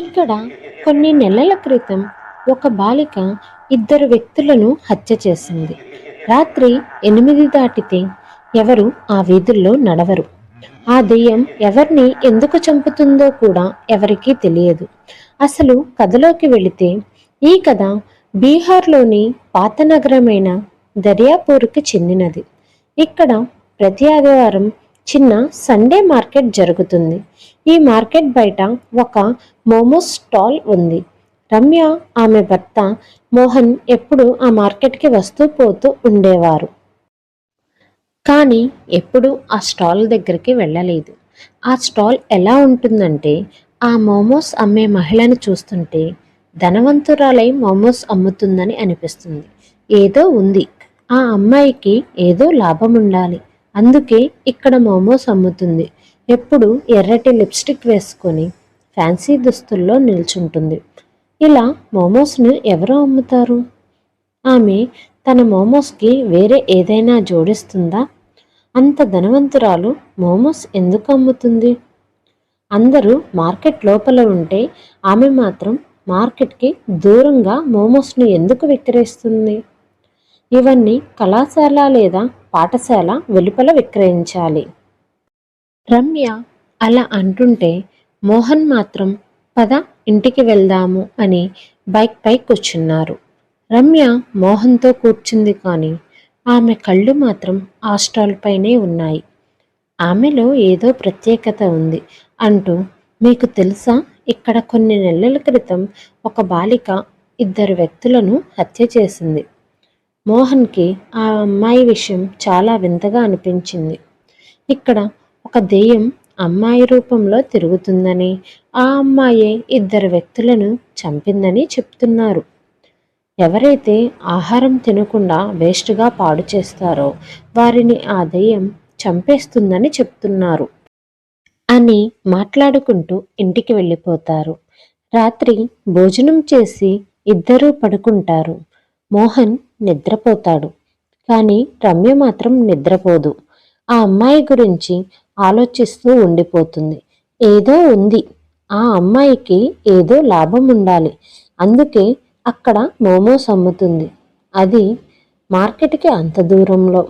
ఇక్కడ కొన్ని నెలల క్రితం ఒక బాలిక ఇద్దరు వ్యక్తులను హత్య చేసింది. రాత్రి 8 దాటితే ఎవరు ఆ వీధుల్లో నడవరు. ఆ దెయ్యం ఎవరిని ఎందుకు చంపుతుందో కూడా ఎవరికీ తెలియదు. అసలు కథలోకి వెళితే ఈ కథ బీహార్లోని పాత నగరమైన దర్యాపూర్కి చెందినది. ఇక్కడ ప్రతి ఆదివారం చిన్న సండే మార్కెట్ జరుగుతుంది. ఈ మార్కెట్ బయట ఒక మోమోస్ స్టాల్ ఉంది. రమ్య, ఆమె భర్త మోహన్ ఎప్పుడు ఆ మార్కెట్కి వస్తూ పోతూ ఉండేవారు. కానీ ఎప్పుడు ఆ స్టాల్ దగ్గరికి వెళ్ళలేదు. ఆ స్టాల్ ఎలా ఉంటుందంటే, ఆ మోమోస్ అమ్మే మహిళను చూస్తుంటే ధనవంతురాలై మోమోస్ అమ్ముతుందని అనిపిస్తుంది. ఏదో ఉంది, ఆ అమ్మాయికి ఏదో లాభం ఉండాలి, అందుకే ఇక్కడ మోమోస్ అమ్ముతుంది. ఎప్పుడు ఎర్రటి లిప్స్టిక్ వేసుకొని ఫ్యాన్సీ దుస్తుల్లో నిల్చుంటుంది. ఇలా మోమోస్ని ఎవరు అమ్ముతారు? ఆమె తన మోమోస్కి వేరే ఏదైనా జోడిస్తుందా? అంత ధనవంతురాలు మోమోస్ ఎందుకు అమ్ముతుంది? అందరూ మార్కెట్ లోపల ఉంటే ఆమె మాత్రం మార్కెట్కి దూరంగా మోమోస్ను ఎందుకు విక్రయిస్తుంది? ఇవన్నీ కళాశాల లేదా పాఠశాల వెలుపల విక్రయించాలి. రమ్య అలా అంటుంటే మోహన్ మాత్రం పద ఇంటికి వెళ్దాము అని బైక్ పై కూర్చున్నారు. రమ్య మోహన్తో కూర్చుంది, కానీ ఆమె కళ్ళు మాత్రం ఆ స్టాల్ పైనే ఉన్నాయి. ఆమెలో ఏదో ప్రత్యేకత ఉంది అంటూ, మీకు తెలుసా, ఇక్కడ కొన్ని నెలల క్రితం ఒక బాలిక ఇద్దరు వ్యక్తులను హత్య చేసింది. మోహన్కి ఆ అమ్మాయి విషయం చాలా వింతగా అనిపించింది. ఇక్కడ ఒక దెయ్యం అమ్మాయి రూపంలో తిరుగుతుందని, ఆ అమ్మాయే ఇద్దరు వ్యక్తులను చంపిందని చెప్తున్నారు. ఎవరైతే ఆహారం తినకుండా వేస్ట్గా పాడు చేస్తారో వారిని ఆ దెయ్యం చంపేస్తుందని చెప్తున్నారు అని మాట్లాడుకుంటూ ఇంటికి వెళ్ళిపోతారు. రాత్రి భోజనం చేసి ఇద్దరూ పడుకుంటారు. మోహన్ నిద్రపోతాడు, కానీ రమ్య మాత్రం నిద్రపోదు. ఆ అమ్మాయి గురించి ఆలోచిస్తూ ఉండిపోతుంది. ఏదో ఉంది, ఆ అమ్మాయికి ఏదో లాభం ఉండాలి, అందుకే అక్కడ మోమోస్ అమ్ముతుంది. అది మార్కెట్కి అంత దూరంలో.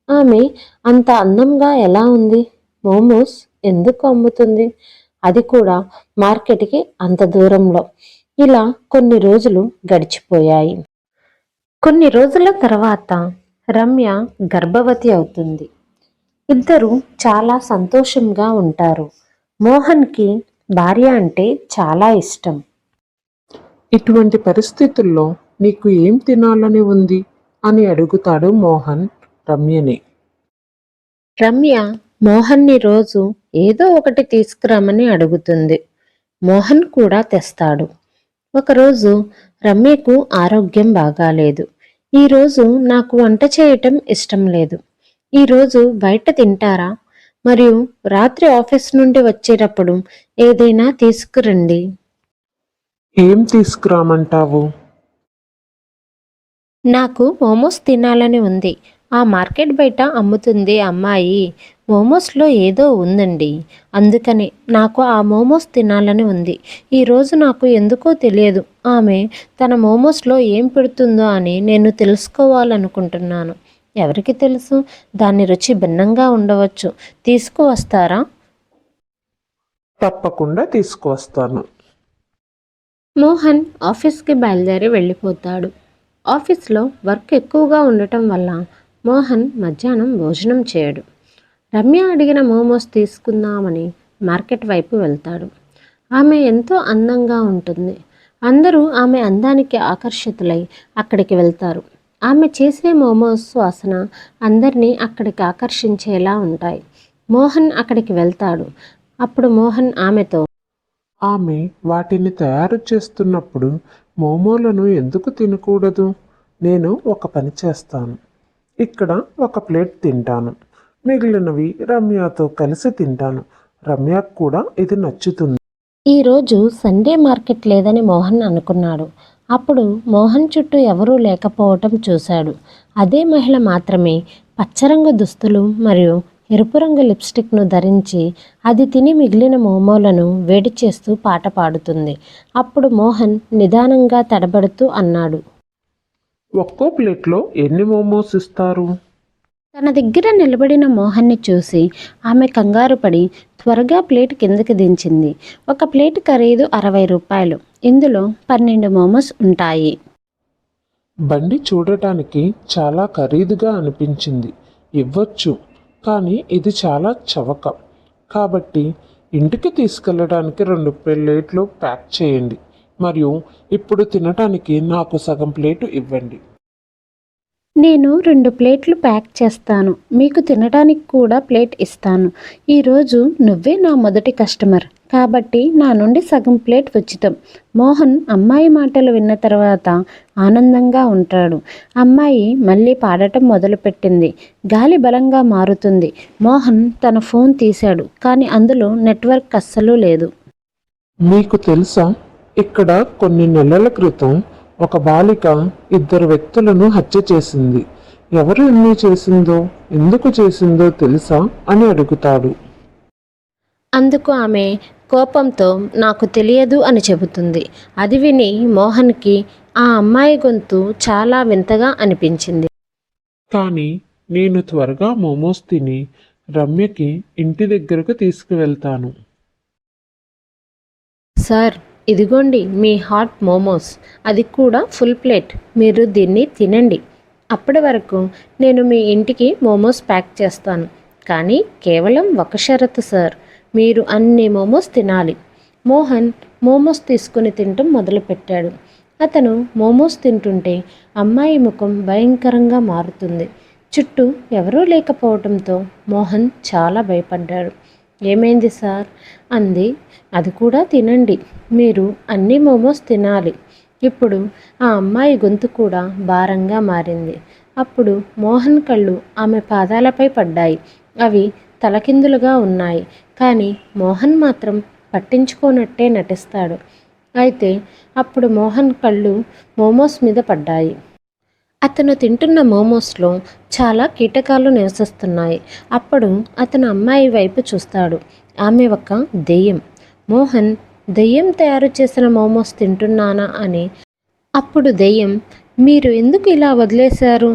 ఆమె అంత అందంగా ఎలా ఉంది? మోమోస్ ఎందుకు అమ్ముతుంది? అది కూడా మార్కెట్కి అంత దూరంలో. ఇలా కొన్ని రోజులు గడిచిపోయాయి. కొన్ని రోజుల తర్వాత రమ్య గర్భవతి అవుతుంది. ఇద్దరు చాలా సంతోషంగా ఉంటారు. మోహన్కి భార్య అంటే చాలా ఇష్టం. ఇటువంటి పరిస్థితుల్లో నీకు ఏం తినాలని ఉంది అని అడుగుతాడు మోహన్ రమ్యని. రమ్య మోహన్ని రోజు ఏదో ఒకటి తీసుకురామని అడుగుతుంది. మోహన్ కూడా తెస్తాడు. ఒకరోజు రమ్యకు ఆరోగ్యం బాగాలేదు. ఈరోజు నాకు వంట చేయటం ఇష్టం లేదు, ఈరోజు బయట తింటారా? మరియు రాత్రి ఆఫీస్ నుండి వచ్చేటప్పుడు ఏదైనా తీసుకురండి. ఏం తీసుకురామంటావు? నాకు మోమోస్ తినాలని ఉంది. ఆ మార్కెట్ బయట అమ్ముతుంది అమ్మాయి. మోమోస్లో ఏదో ఉందండి, అందుకని నాకు ఆ మోమోస్ తినాలని ఉంది. ఈరోజు నాకు ఎందుకో తెలియదు, ఆమె తన మోమోస్లో ఏం పెడుతుందో అని నేను తెలుసుకోవాలనుకుంటున్నాను. ఎవరికి తెలుసు, దాని రుచి భిన్నంగా ఉండవచ్చు. తీసుకువస్తారా? తప్పకుండా తీసుకువస్తాను. మోహన్ ఆఫీస్కి బయలుదేరి వెళ్ళిపోతాడు. ఆఫీస్లో వర్క్ ఎక్కువగా ఉండటం వల్ల మోహన్ మధ్యాహ్నం భోజనం చేయడు. రమ్య అడిగిన మోమోస్ తీసుకుందామని మార్కెట్ వైపు వెళ్తాడు. ఆమె ఎంతో అందంగా ఉంటుంది. అందరూ ఆమె అందానికి ఆకర్షితులై అక్కడికి వెళ్తారు. ఆమె చేసే మోమోస్ వాసన అందరినీ అక్కడికి ఆకర్షించేలా ఉంటాయి. మోహన్ అక్కడికి వెళ్తాడు. అప్పుడు మోహన్ ఆమెతో, ఆమె వాటిని తయారు చేస్తున్నప్పుడు మోమోలను ఎందుకు తినకూడదు? నేను ఒక పని చేస్తాను. ఇక్కడ ఒక ప్లేట్ తింటాను, మిగిలినవి రమ్యతో కలిసి తింటాను. రమ్యకు కూడా ఇది నచ్చుతుంది. ఈరోజు సండే మార్కెట్ లేదని మోహన్ అనుకున్నాడు. అప్పుడు మోహన్ చుట్టూ ఎవరూ లేకపోవటం చూశాడు. అదే మహిళ మాత్రమే పచ్చరంగు దుస్తులు మరియు ఎరుపు రంగు లిప్స్టిక్ను ధరించి అది తిని మిగిలిన మోమోలను వేడి చేస్తూ పాట పాడుతుంది. అప్పుడు మోహన్ నిదానంగా తడబడుతూ అన్నాడు, ఒక్కో ప్లేట్లో ఎన్ని మోమోస్ ఇస్తారు? తన దగ్గర నిలబడిన మోహన్ని చూసి ఆమె కంగారు పడి త్వరగా ప్లేట్ కిందకి దించింది. ఒక ప్లేట్ ఖరీదు 60 రూపాయలు. ఇందులో 12 మోమోస్ ఉంటాయి. బండి చూడటానికి చాలా ఖరీదుగా అనిపించింది. ఇవ్వచ్చు, కానీ ఇది చాలా చవక. కాబట్టి ఇంటికి తీసుకెళ్ళడానికి 2 ప్లేట్లు ప్యాక్ చేయండి. మరియు ఇప్పుడు తినటానికి నాకు సగం ప్లేటు ఇవ్వండి. నేను 2 ప్లేట్లు ప్యాక్ చేస్తాను. మీకు తినడానికి కూడా ప్లేట్ ఇస్తాను. ఈరోజు నువ్వే నా మొదటి కస్టమర్, కాబట్టి నా నుండి సగం ప్లేట్ ఉచితం. మోహన్ అమ్మాయి మాటలు విన్న తర్వాత ఆనందంగా ఉంటాడు. అమ్మాయి మళ్ళీ పాడటం మొదలుపెట్టింది. గాలి బలంగా మారుతుంది. మోహన్ తన ఫోన్ తీశాడు, కానీ అందులో నెట్వర్క్ అస్సలు లేదు. మీకు తెలుసా, ఇక్కడ కొన్ని నెలల క్రితం ఒక బాలిక 2 వ్యక్తులను హత్య చేసింది. ఎవరు ఎన్ని చేసిందో, ఎందుకు చేసిందో తెలుసా అని అడుగుతాడు. అందుకు ఆమె కోపంతో నాకు తెలియదు అని చెబుతుంది. అది విని మోహన్కి ఆ అమ్మాయి గొంతు చాలా వింతగా అనిపించింది. కానీ నేను త్వరగా మోమోస్ తిని రమ్యకి ఇంటి దగ్గరకు తీసుకువెళ్తాను. సార్, ఇదిగోండి మీ హాట్ మోమోస్, అది కూడా ఫుల్ ప్లేట్. మీరు దీన్ని తినండి. అప్పటి వరకు నేను మీ ఇంటికి మోమోస్ ప్యాక్ చేస్తాను. కానీ కేవలం ఒక షరతు సార్, మీరు అన్ని మోమోస్ తినాలి. మోహన్ మోమోస్ తీసుకుని తినటం మొదలుపెట్టాడు. అతను మోమోస్ తింటుంటే అమ్మాయి ముఖం భయంకరంగా మారుతుంది. చుట్టూ ఎవరూ లేకపోవడంతో మోహన్ చాలా భయపడ్డాడు. ఏమైంది సార్ అంది. అది కూడా తినండి, మీరు అన్ని మోమోస్ తినాలి. ఇప్పుడు ఆ అమ్మాయి గొంతు కూడా భారంగా మారింది. అప్పుడు మోహన్ కళ్ళు ఆమె పాదాలపై పడ్డాయి. అవి తలకిందులుగా ఉన్నాయి. కానీ మోహన్ మాత్రం పట్టించుకోనట్టే నటిస్తాడు. అయితే అప్పుడు మోహన్ కళ్ళు మోమోస్ మీద పడ్డాయి. అతను తింటున్న మోమోస్లో చాలా కీటకాలు నివసిస్తున్నాయి. అప్పుడు అతను అమ్మాయి వైపు చూస్తాడు. ఆమె ఒక దెయ్యం. మోహన్ దెయ్యం తయారు చేసిన మోమోస్ తింటున్నానా అని. అప్పుడు దెయ్యం, మీరు ఎందుకు ఇలా వదిలేశారు?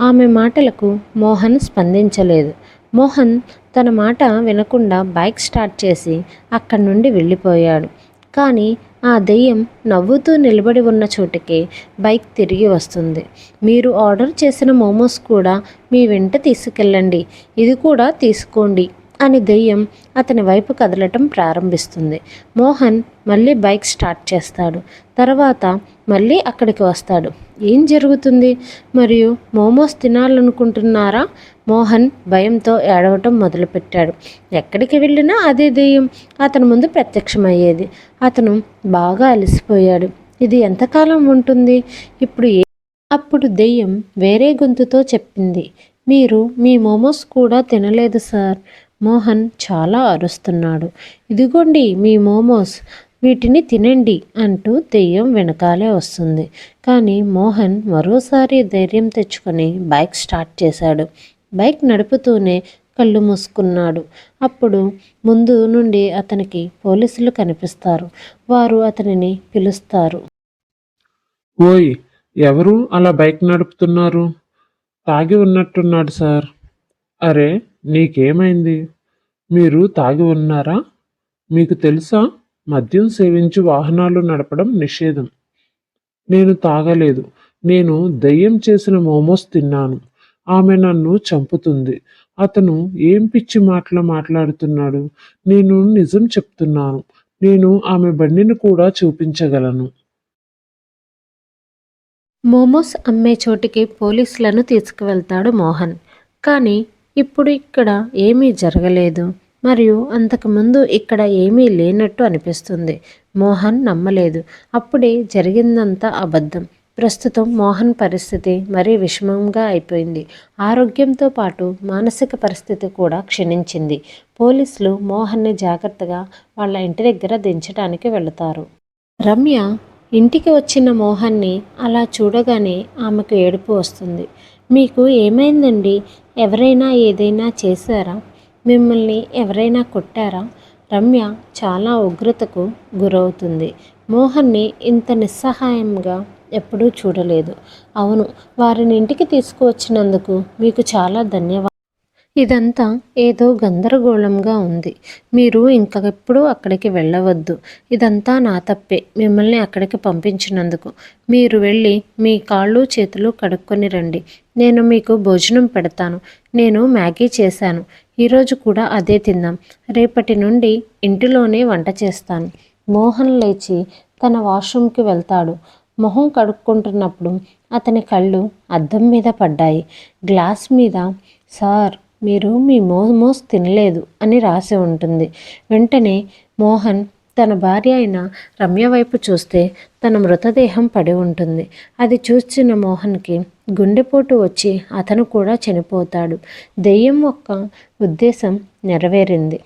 ఆమె మాటలకు మోహన్ స్పందించలేదు. మోహన్ తన మాట వినకుండా బైక్ స్టార్ట్ చేసి అక్కడి నుండి వెళ్ళిపోయాడు. కానీ ఆ దెయ్యం నవ్వుతూ నిలబడి ఉన్న చోటుకే బైక్ తిరిగి వస్తుంది. మీరు ఆర్డర్ చేసిన మోమోస్ కూడా మీ వెంట తీసుకెళ్ళండి, ఇది కూడా తీసుకోండి అని దెయ్యం అతని వైపు కదలటం ప్రారంభిస్తుంది. మోహన్ మళ్ళీ బైక్ స్టార్ట్ చేస్తాడు. తర్వాత మళ్ళీ అక్కడికి వస్తాడు. ఏం జరుగుతుంది? మరియు మోమోస్ తినాలనుకుంటున్నారా? మోహన్ భయంతో ఏడవటం మొదలుపెట్టాడు. ఎక్కడికి వెళ్ళినా అదే దెయ్యం అతని ముందు ప్రత్యక్షమయ్యేది. అతను బాగా అలసిపోయాడు. ఇది ఎంతకాలం ఉంటుంది? అప్పుడు దెయ్యం వేరే గొంతుతో చెప్పింది, మీరు మీ మోమోస్ కూడా తినలేదు సార్. మోహన్ చాలా అరుస్తున్నాడు. ఇదిగోండి మీ మోమోస్, వీటిని తినండి అంటూ దెయ్యం వెనకాలే వస్తుంది. కానీ మోహన్ మరోసారి ధైర్యం తెచ్చుకొని బైక్ స్టార్ట్ చేశాడు. బైక్ నడుపుతూనే కళ్ళు మూసుకున్నాడు. అప్పుడు ముందు నుండి అతనికి పోలీసులు కనిపిస్తారు. వారు అతనిని పిలుస్తారు. ఓయ్, ఎవరు అలా బైక్ నడుపుతున్నారు? తాగి ఉన్నట్టున్నాడు సార్. అరే, నీకేమైంది? మీరు తాగి ఉన్నారా? మీకు తెలుసా, మద్యం సేవించి వాహనాలు నడపడం నిషేధం. నేను తాగలేదు. నేను దయ్యం చేసిన మోమోస్ తిన్నాను. ఆమె నన్ను చంపుతుంది. అతను ఏం పిచ్చి మాటలు మాట్లాడుతున్నాడు? నేను నిజం చెప్తున్నాను. నేను ఆమె బండిని కూడా చూపించగలను. మోమోస్ అమ్మే చోటికి పోలీసులను తీసుకువెళ్తాడు మోహన్. కానీ ఇప్పుడు ఇక్కడ ఏమీ జరగలేదు, మరియు అంతకుముందు ఇక్కడ ఏమీ లేనట్టు అనిపిస్తుంది. మోహన్ నమ్మలేదు. అప్పుడే జరిగిందంతా అబద్ధం. ప్రస్తుతం మోహన్ పరిస్థితి మరీ విషమంగా అయిపోయింది. ఆరోగ్యంతో పాటు మానసిక పరిస్థితి కూడా క్షీణించింది. పోలీసులు మోహన్ని జాగ్రత్తగా వాళ్ళ ఇంటి దగ్గర దించడానికి వెళతారు. రమ్య ఇంటికి వచ్చిన మోహన్ని అలా చూడగానే ఆమెకు ఏడుపు వస్తుంది. మీకు ఏమైందండి? ఎవరైనా ఏదైనా చేశారా? మిమ్మల్ని ఎవరైనా కొట్టారా? రమ్య చాలా ఉగ్రతకు గురవుతుంది. మోహన్ని ఇంత నిస్సహాయంగా ఎప్పుడూ చూడలేదు. అవును, వారిని ఇంటికి తీసుకువచ్చినందుకు మీకు చాలా ధన్యవాదాలు. ఇదంతా ఏదో గందరగోళంగా ఉంది. మీరు ఇంకెప్పుడూ అక్కడికి వెళ్ళవద్దు. ఇదంతా నా తప్పే మిమ్మల్ని అక్కడికి పంపించినందుకు. మీరు వెళ్ళి మీ కాళ్ళు చేతులు కడుక్కొని రండి. నేను మీకు భోజనం పెడతాను. నేను మ్యాగీ చేశాను. ఈరోజు కూడా అదే తిందాం. రేపటి నుండి ఇంటిలోనే వంట చేస్తాను. మోహన్ లేచి తన వాష్రూమ్కి వెళ్తాడు. మొహం కడుక్కుంటున్నప్పుడు అతని కళ్ళు అద్దం మీద పడ్డాయి. గ్లాస్ మీద సార్, మీరు మీ మోమోస్ తినలేదు అని రాసి ఉంటుంది. వెంటనే మోహన్ తన భార్య అయిన రమ్య వైపు చూస్తే తన మృతదేహం పడి ఉంటుంది. అది చూసిన మోహన్కి గుండెపోటు వచ్చి అతను కూడా చనిపోతాడు. దెయ్యం యొక్క ఉద్దేశం నెరవేరింది.